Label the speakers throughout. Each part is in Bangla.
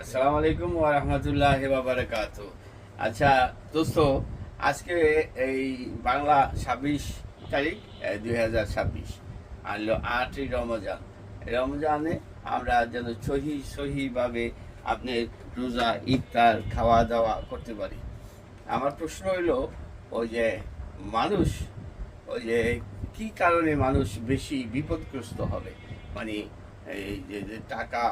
Speaker 1: আসসালামু আলাইকুম ওয়া রাহমাতুল্লাহি ওয়া বারাকাতুহু। আচ্ছা দোস্ত, আজকে এই বাংলা ২৬ তারিখ ২০২৬ আনলো ৮ই রমজান। রমজানে আমরা যেন সহিভাবে আপনার রোজা ইফতার খাওয়া দাওয়া করতে পারি। আমার প্রশ্ন হইলো, ওই যে মানুষ, ওই যে কি কারণে মানুষ বেশি বিপদগ্রস্ত হবে, মানে এই যে টাকা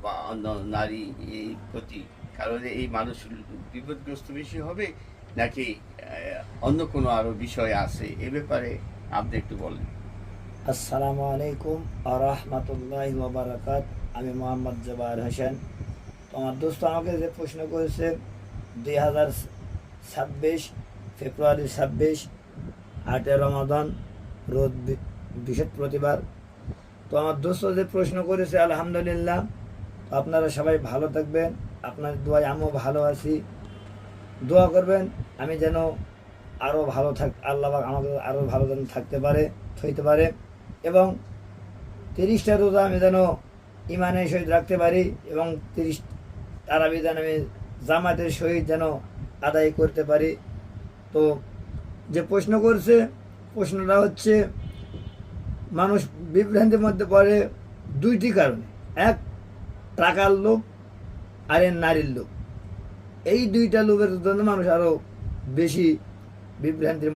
Speaker 1: বা অন্য নারী এই প্রতি কারণে এই মানুষ বিপদগ্রস্ত বেশি হবে, নাকি অন্য কোনো আরো বিষয় আছে? এ ব্যাপারে আপনি একটু বলেন।
Speaker 2: আসসালামু আলাইকুম আরহামতুল্লাহ ওবরাকাত। আমি মোহাম্মদ জবার হোসেন। তো আমার দোস্ত আমাকে যে প্রশ্ন করেছে 2026 ফেব্রুয়ারি 26 8 রমাদান, রোজ বৃহস্পতিবার। তো আমার দোস্ত যে প্রশ্ন করেছে, আলহামদুলিল্লাহ, তো আপনারা সবাই ভালো থাকবেন। আপনার দোয়ায় আমিও ভালো আছি। দোয়া করবেন আমি যেন আরও ভালো আল্লাহ পাক আমাকে আরও ভালো যেন থাকতে পারে, হইতে পারে, এবং 30টা রোজা আমি যেন ইমানের সহিত রাখতে পারি, এবং 30 তারাবি যেন আমি জামাতের সহিত যেন আদায় করতে পারি। তো যে প্রশ্ন করছে, প্রশ্নটা হচ্ছে মানুষ বিভ্রান্তির মধ্যে পড়ে দুইটি কারণে। এক, টাকার লোভ, আর নারীর লোভ। এই দুইটা লোভের জন্য মানুষ আরও বেশি বিভ্রান্তির